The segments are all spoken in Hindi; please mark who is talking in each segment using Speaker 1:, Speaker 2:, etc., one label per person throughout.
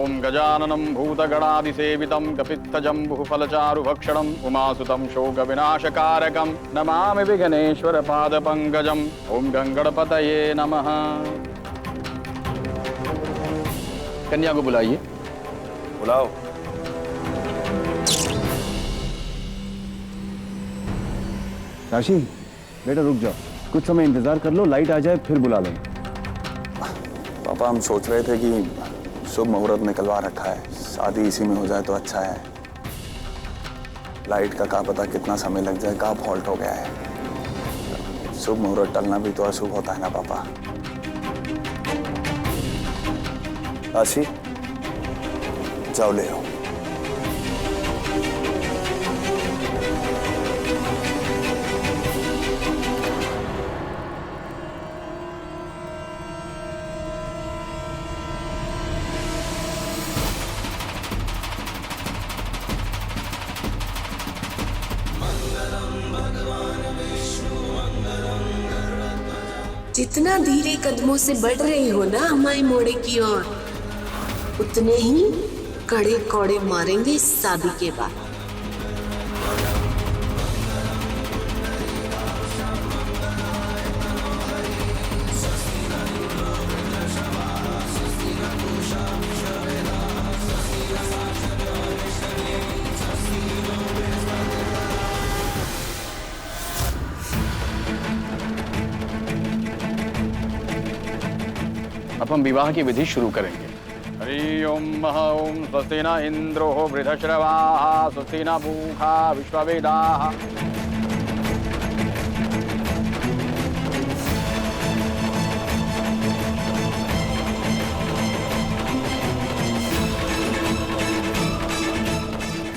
Speaker 1: ओम गजाननं भूतगणादिसेवितं कपित्थजम्बुफलचारुभक्षणम् उमासुतं शोकविनाशकारकं नमामि विघ्नेश्वरपादपङ्कजम्। ओम गंगणपतये नमः। कन्या को बुलाइए।
Speaker 2: बुलाओ।
Speaker 3: राशि बेटा रुक जाओ, कुछ समय इंतजार कर लो, लाइट आ जाए फिर बुला लेंगे।
Speaker 2: पापा हम सोच रहे थे कि शुभ मुहूर्त निकलवा रखा है, शादी इसी में हो जाए तो अच्छा है। लाइट का क्या पता कितना समय लग जाए, कहाँ फॉल्ट हो गया है। शुभ मुहूर्त टलना भी तो अशुभ होता है ना पापा। राशि जाओ ले आओ।
Speaker 4: जितना धीरे कदमों से बढ़ रही हो ना हमारे मोड़े की ओर, उतने ही कड़े कौड़े मारेंगे इस शादी के बाद।
Speaker 1: अब हम विवाह की विधि शुरू करेंगे। हरि ओम ओम स्वस्ति न इंद्रो वृद्धश्रवाः स्वस्ति न पूषा विश्ववेदाः।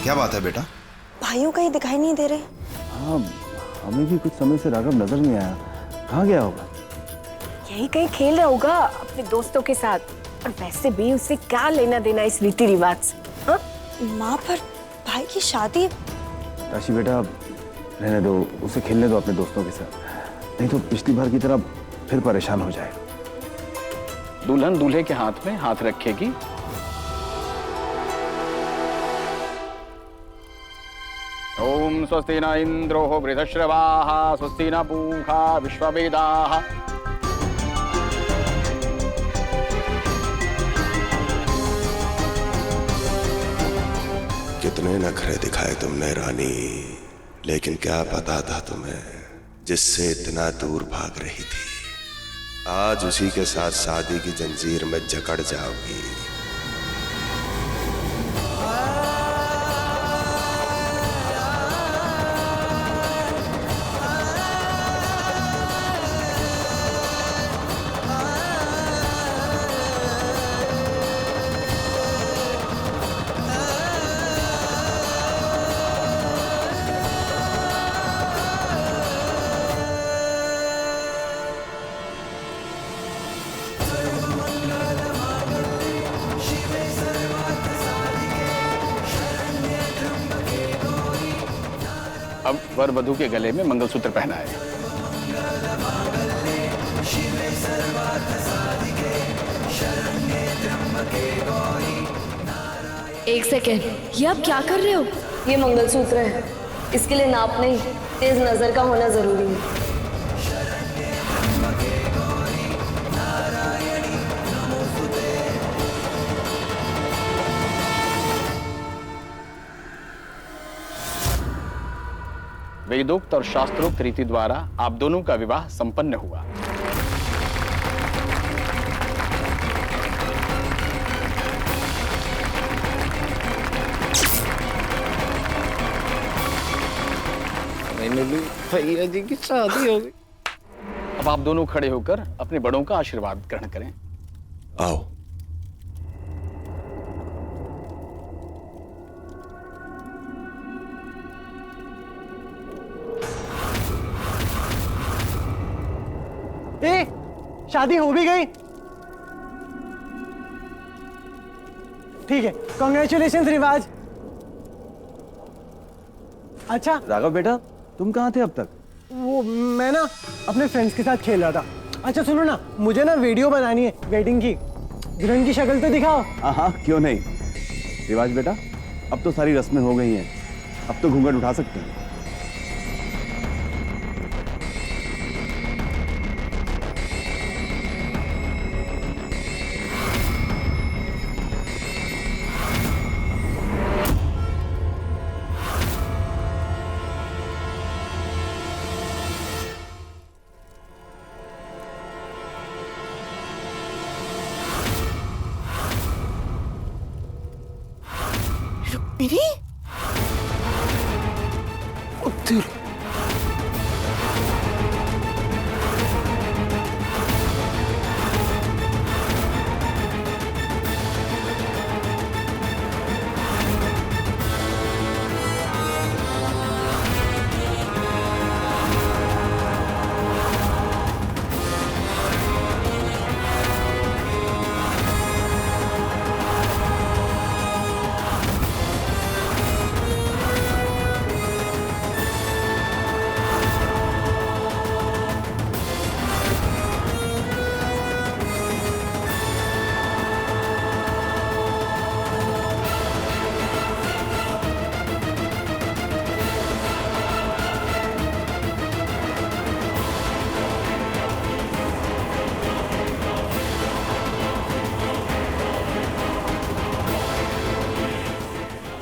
Speaker 5: क्या बात है बेटा?
Speaker 6: भाइयों कहीं दिखाई नहीं दे रहे।
Speaker 3: हाँ, हमें भी कुछ समय से राघव नजर नहीं आया, कहाँ गया होगा?
Speaker 6: यही कहीं खेल रहा होगा अपने दोस्तों के साथ। और वैसे भी उसे क्या लेना देना इस रीति रिवाज से? हाँ? माँ पर भाई की शादी।
Speaker 3: राशि बेटा रहने दो, उसे खेलने दो अपने दोस्तों के साथ, नहीं तो पिछली बार की तरह फिर परेशान हो जाएगा।
Speaker 1: दुल्हन दूल्हे के हाथ में हाथ रखेगी। ओम स्वस्ति न इंद्रो वृद्धश्रवाः स्वस्ति न पूषा विश्ववेदाः।
Speaker 5: कितने नखरे दिखाए तुमने रानी, लेकिन क्या पता था तुम्हें जिससे इतना दूर भाग रही थी, आज उसी के साथ शादी की जंजीर में जकड़ जाओगी।
Speaker 1: अब वर वधू के गले में मंगलसूत्र पहनाए।
Speaker 7: एक सेकेंड, ये आप क्या कर रहे हो?
Speaker 8: ये मंगलसूत्र है, इसके लिए नाप नहीं, तेज नजर का होना जरूरी है।
Speaker 1: वेदोक्त और शास्त्रोक्त रीति द्वारा आप दोनों का विवाह संपन्न हुआ।
Speaker 9: भैया जी की शादी हो गई।
Speaker 1: अब आप दोनों खड़े होकर अपने बड़ों का आशीर्वाद ग्रहण करें।
Speaker 5: आओ।
Speaker 9: शादी हो भी गई। ठीक है, कांग्रेचुलेशंस रिवाज। अच्छा
Speaker 3: राघव बेटा, तुम कहाँ थे अब तक?
Speaker 9: वो मैं ना अपने फ्रेंड्स के साथ खेल रहा था। अच्छा सुनो ना, मुझे ना वीडियो बनानी है वेडिंग की। दुल्हन की शक्ल तो दिखाओ।
Speaker 3: हाँ, क्यों नहीं। रिवाज बेटा, अब तो सारी रस्में हो गई हैं, अब तो घूंघट उठा सकते हैं।
Speaker 6: मेरी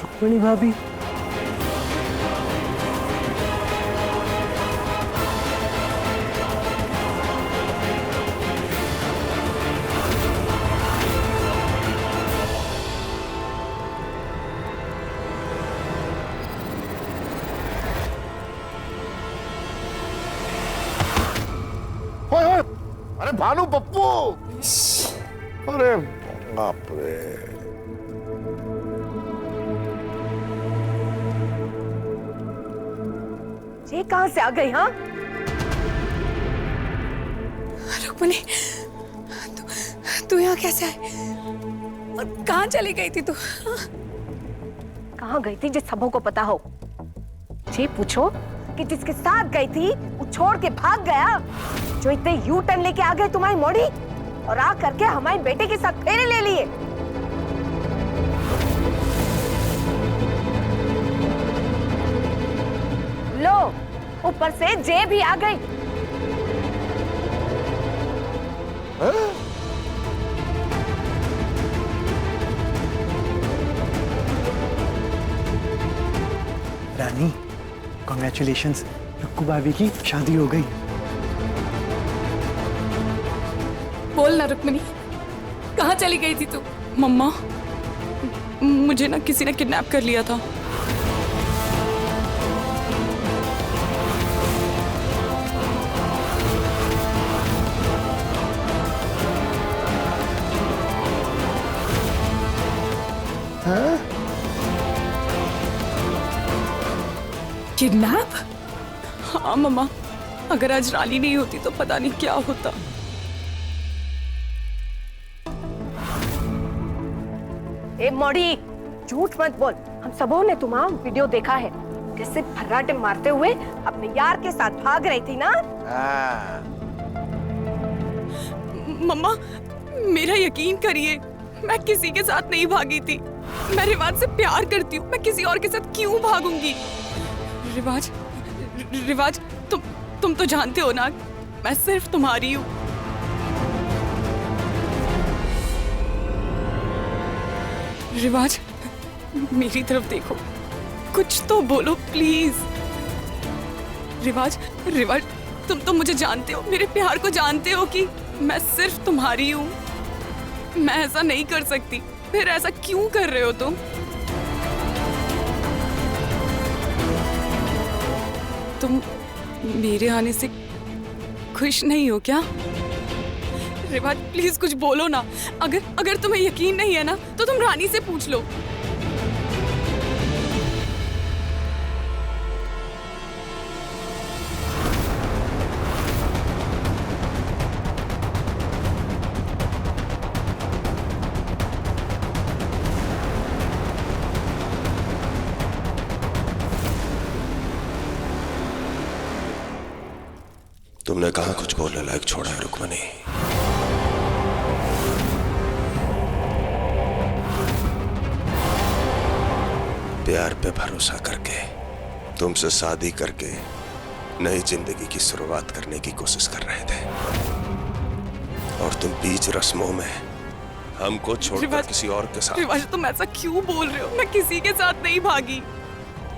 Speaker 9: रुक्मिणी भाभी,
Speaker 10: अरे भानु पप्पू, अरे बाप रे।
Speaker 6: ये कहां से आ गई? हाँ
Speaker 7: रुक्मिणी, तू यहाँ कैसे आई और कहाँ चली गई थी तू?
Speaker 6: कहाँ गई थी जिस सबों को पता हो? ये पूछो कि जिसके साथ गई थी वो छोड़ के भाग गया, जो इतने यू टर्न लेके आ गए तुम्हारी मोड़ी और आ करके हमारे बेटे के साथ फेरे ले लिए। लो, ऊपर से जे भी आ गई।
Speaker 9: रानी, कॉन्ग्रेचुलेशंस, रुक्कू भाभी की शादी हो गई।
Speaker 7: बोल ना रुक्मिणी, कहाँ चली गई थी तू? मम्मा, मुझे ना किसी ने किडनैप कर लिया था। किडनैप? हाँ मम्मा, अगर आज रानी नहीं होती तो पता नहीं क्या होता।
Speaker 6: ए मोड़ी, झूठ मत बोल। हम सबों ने तुम्हारा वीडियो देखा है, कैसे फर्राटे मारते हुए अपने यार के साथ भाग रही थी ना।
Speaker 7: मम्मा, मेरा यकीन करिए, मैं किसी के साथ नहीं भागी थी। मैं रिवाज से प्यार करती हूँ, मैं किसी और के साथ क्यों भागूंगी? रिवाज, तुम तो जानते हो ना, मैं सिर्फ तुम्हारी हूँ। रिवाज, मेरी तरफ देखो, कुछ तो बोलो प्लीज। रिवाज, तुम तो मुझे जानते हो, मेरे प्यार को जानते हो कि मैं सिर्फ तुम्हारी हूँ। मैं ऐसा नहीं कर सकती, फिर ऐसा क्यों कर रहे हो तुम? तुम मेरे आने से खुश नहीं हो क्या? रिवाज प्लीज कुछ बोलो ना। अगर तुम्हें यकीन नहीं है ना तो तुम रानी से पूछ लो।
Speaker 5: तुमने कहाँ कुछ बोलने लायक छोड़ा है रुक्मिणी? प्यार पे भरोसा करके तुमसे शादी करके नई जिंदगी की शुरुआत करने की कोशिश कर रहे थे, और तुम बीच रस्मों में हमको छोड़कर किसी और के साथ।
Speaker 7: रिवाज, तुम ऐसा क्यों बोल रहे हो? मैं किसी के साथ नहीं भागी।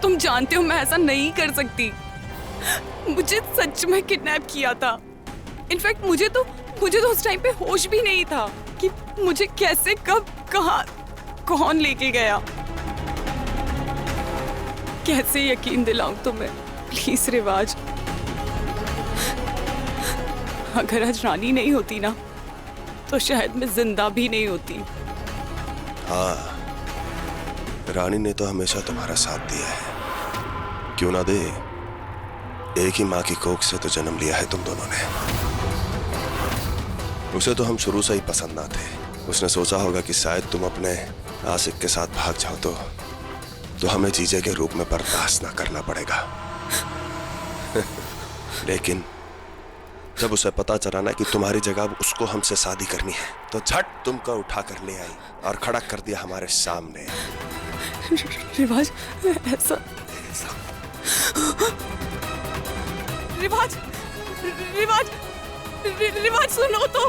Speaker 7: तुम जानते हो मैं ऐसा नहीं कर सकती। मुझे सच में किडनैप किया था। इनफैक्ट मुझे तो उस टाइम पे होश भी नहीं था कि मुझे कैसे, कब, कहां, कौन लेके गया। कैसे यकीन दिलाऊं तुम्हें? प्लीज रिवाज, अगर आज रानी नहीं होती ना तो शायद मैं जिंदा भी नहीं होती।
Speaker 5: हाँ, रानी ने तो हमेशा तुम्हारा साथ दिया है, क्यों ना दे। एक ही माँ की कोख से तो जन्म लिया है तुम दोनों ने। उसे तो हम शुरू से ही पसंद ना थे। उसने सोचा होगा कि शायद तुम अपने आशिक के साथ भाग जाओ तो हमें जीजे के रूप में बर्दाश्त ना करना पड़ेगा। लेकिन जब उसे पता चला ना कि तुम्हारी जगह उसको हमसे शादी करनी है, तो झट तुमको उठा कर ले आई और खड़ा कर दिया हमारे सामने।
Speaker 7: रिवाज, ऐसा रिवाज, रिवाज, रिवाज सुनो तो।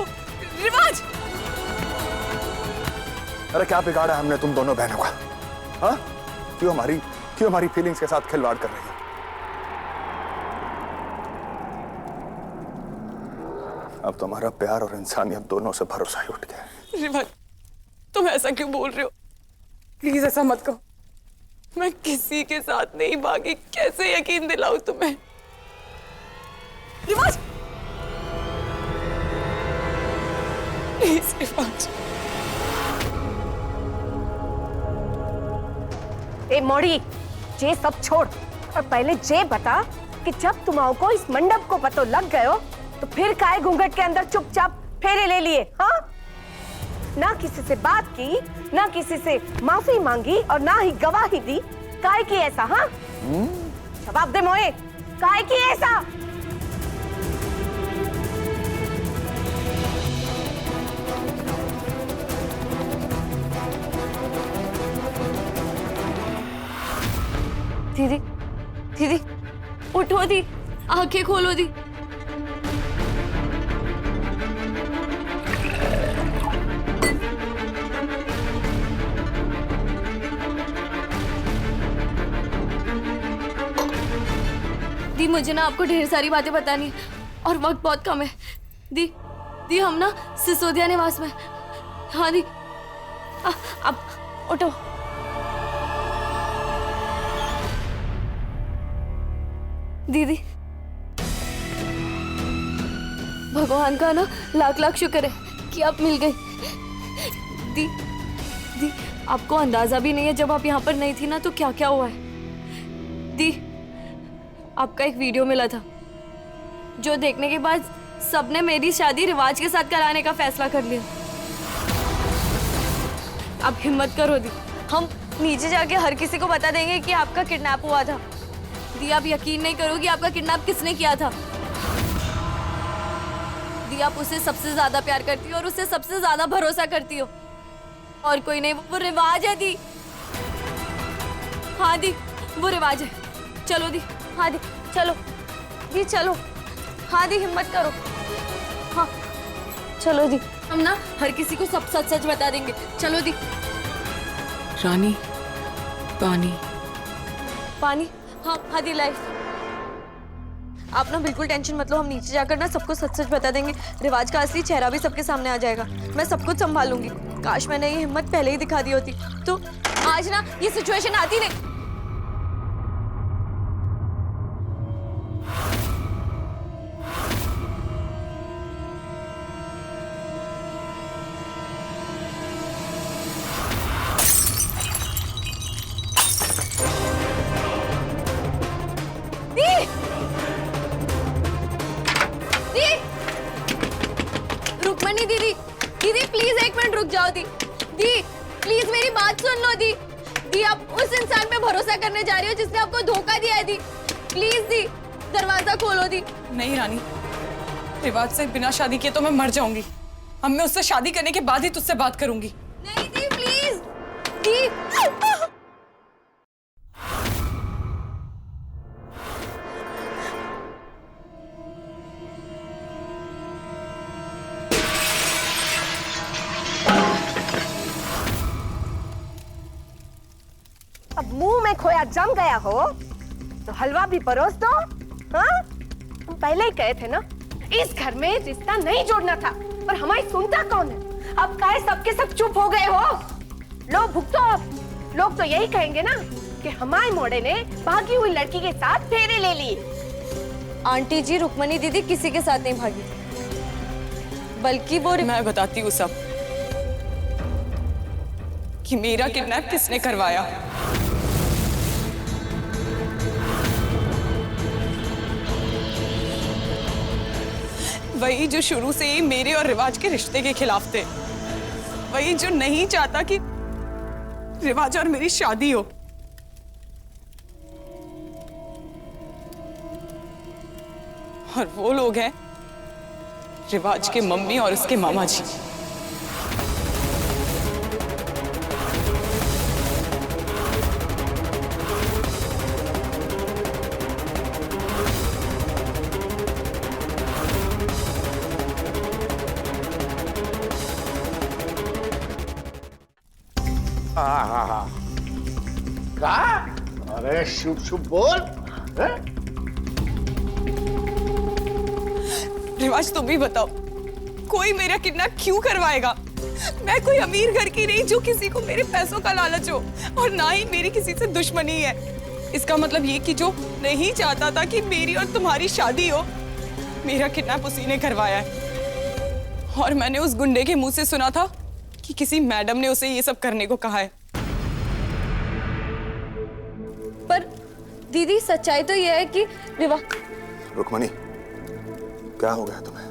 Speaker 7: रिवाज,
Speaker 2: अरे क्या बिगाड़ा हमने तुम दोनों बहनों का? हाँ, क्यों हमारी फीलिंग्स के साथ खिलवाड़ कर रही हो? अब तुम्हारा प्यार और इंसानियत दोनों से भरोसा ही उठ गया।
Speaker 7: रिवाज, तुम ऐसा क्यों बोल रहे हो? प्लीज ऐसा मत कहो। मैं किसी के साथ नहीं भागी। कैसे यकीन दिलाऊं तुम्हें? रिवाज, प्लीज रिवाज।
Speaker 6: ए मोड़ी, जे सब छोड़ और पहले जे बता कि जब तुम को इस मंडप को पतो लग गयो तो फिर काहे घूंघट के अंदर चुपचाप फेरे ले लिए? हाँ, ना किसी से बात की, ना किसी से माफी मांगी और ना ही गवाही दी। काहे की ऐसा? हाँ, जवाब दे मोए, काहे की ऐसा?
Speaker 8: दीदी, दीदी उठो दी, आंखें खोलो दी। दी, मुझे ना आपको ढेर सारी बातें बतानी है और वक्त बहुत कम है। दी हम ना सिसोदिया निवास में। हाँ दी, अब उठो। दीदी, भगवान का ना लाख लाख शुक्र है कि आप मिल गई। दी, आपको अंदाजा भी नहीं है जब आप यहाँ पर नहीं थी ना तो क्या क्या हुआ है। दी, आपका एक वीडियो मिला था जो देखने के बाद सबने मेरी शादी रिवाज के साथ कराने का फैसला कर लिया। आप हिम्मत करो दी, हम नीचे जाके हर किसी को बता देंगे कि आपका किडनैप हुआ था। दी, आप यकीन नहीं करोगी आपका किडनैप किसने किया था। दी, आप उसे सबसे ज्यादा प्यार करती हो और उससे सबसे ज्यादा भरोसा करती हो, और कोई नहीं, वो रिवाज है दी। हाँ दी, वो रिवाज है। चलो दी, हाँ दी, चलो दी, चलो। हाँ दी, हिम्मत करो। हाँ चलो दी, हम ना हर किसी को सब सच सच बता देंगे। चलो दी।
Speaker 7: रानी, पानी।
Speaker 8: पानी? हाँ हाँ दी, लाइफ। आप ना बिल्कुल टेंशन मत लो, हम नीचे जाकर ना सबको सच सच बता देंगे। रिवाज का असली चेहरा भी सबके सामने आ जाएगा। मैं सब कुछ संभालूंगी। काश मैंने ये हिम्मत पहले ही दिखा दी होती तो आज ना ये सिचुएशन आती नहीं। रुकमणी दीदी, दीदी प्लीज एक मिनट रुक जाओ। दी प्लीज मेरी बात सुन लो। दी आप उस इंसान पे भरोसा करने जा रही हो जिसने आपको धोखा दिया है। दी प्लीज दी, दरवाजा खोलो। दी
Speaker 7: नहीं रानी, रिवाज से बिना शादी किए तो मैं मर जाऊंगी। अब मैं उससे शादी करने के बाद ही तुझसे बात करूंगी।
Speaker 8: नहीं दी, प्लीज दी।
Speaker 6: खोया जम गया हो तो हलवा भी परोस दो। हाँ, हम पहले ही कहे थे ना, इस घर में रिश्ता नहीं जोड़ना था, पर हमारी सुनता कौन है? अब काहे सबके सब चुप हो गए हो? लो भुगतो। लोग तो यही कहेंगे ना कि हमारे मोड़े ने भागी हुई लड़की के साथ फेरे ले लिए।
Speaker 8: आंटी जी, रुक्मणी दीदी किसी के साथ नहीं भागी, बल्कि वो
Speaker 7: मैं बताती हूँ सब कि मेरा किडनैप किसने करवाया। वही जो शुरू से ही मेरे और रिवाज के रिश्ते के खिलाफ थे, वही जो नहीं चाहता कि रिवाज और मेरी शादी हो। और वो लोग हैं रिवाज के मम्मी और उसके मामा जी।
Speaker 10: का? अरे शुभ शुभ बोल।
Speaker 7: रिवाज तुम भी बताओ, कोई मेरा किडनैप क्यों करवाएगा? मैं कोई अमीर घर की नहीं जो किसी को मेरे पैसों का लालच हो, और ना ही मेरी किसी से दुश्मनी है। इसका मतलब ये कि जो नहीं चाहता था कि मेरी और तुम्हारी शादी हो, मेरा किडनैप उसी ने करवाया है। और मैंने उस गुंडे के मुंह से सुना था कि किसी मैडम ने उसे ये सब करने को कहा है।
Speaker 8: पर दीदी, सच्चाई तो यह है कि
Speaker 2: रुक्मणी, क्या हो गया तुम्हें?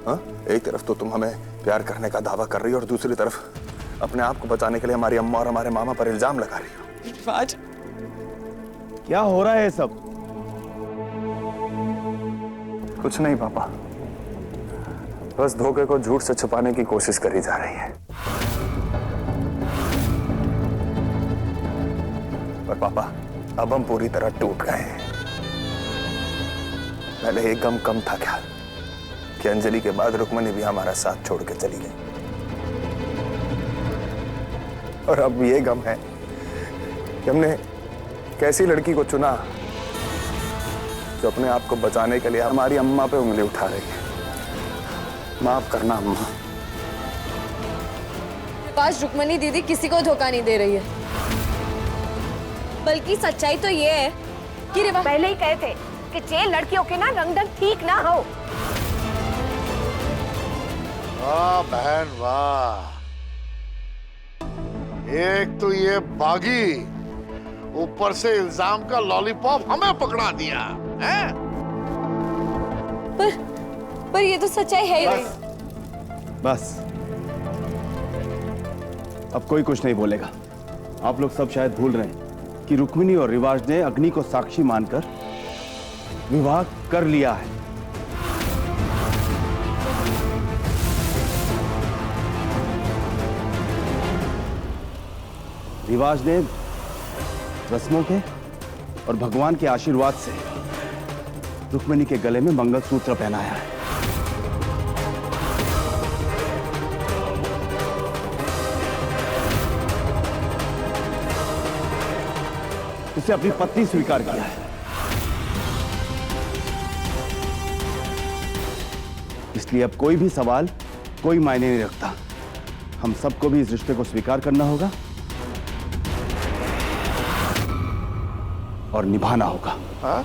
Speaker 2: हाँ? एक तरफ तो तुम हमें प्यार करने का दावा कर रही हो और दूसरी तरफ अपने आप को बचाने के लिए हमारी अम्मा और हमारे मामा पर इल्जाम लगा रही हो।
Speaker 7: रिवाज,
Speaker 3: क्या हो रहा है सब?
Speaker 2: कुछ नहीं पापा, बस धोखे को झूठ से छुपाने की कोशिश करी जा रही है। पर पापा, अब हम पूरी तरह टूट गए हैं। पहले एक गम कम था क्या कि अंजलि के बाद रुक्मणी भी हमारा साथ छोड़ के चली गई, और अब ये गम है कि हमने कैसी लड़की को चुना जो अपने आप को बचाने के लिए हमारी अम्मा पे उंगली उठा रही है। माफ करना अम्मा।
Speaker 8: आज रुक्मणी दीदी किसी को धोखा नहीं दे रही है, बल्कि सच्चाई तो ये है कि रिवाज
Speaker 6: पहले ही कहे थे कि जे लड़कियों के ना रंगढंग ठीक ना हो।
Speaker 10: वाह बहन वाह, एक तो ये बागी, ऊपर से इल्जाम का लॉलीपॉप हमें पकड़ा दिया है।
Speaker 8: पर ये तो सच्चाई है ही नहीं।
Speaker 3: बस अब कोई कुछ नहीं बोलेगा। आप लोग सब शायद भूल रहे हैं कि रुक्मिणी और रिवाज ने अग्नि को साक्षी मानकर विवाह कर लिया है। रिवाज ने रस्मों के और भगवान के आशीर्वाद से रुक्मिणी के गले में मंगलसूत्र पहनाया है। उसे अपनी पत्नी स्वीकार किया है। इसलिए अब कोई भी सवाल कोई मायने नहीं रखता। हम सबको भी इस रिश्ते को स्वीकार करना होगा और निभाना होगा।
Speaker 10: हाँ?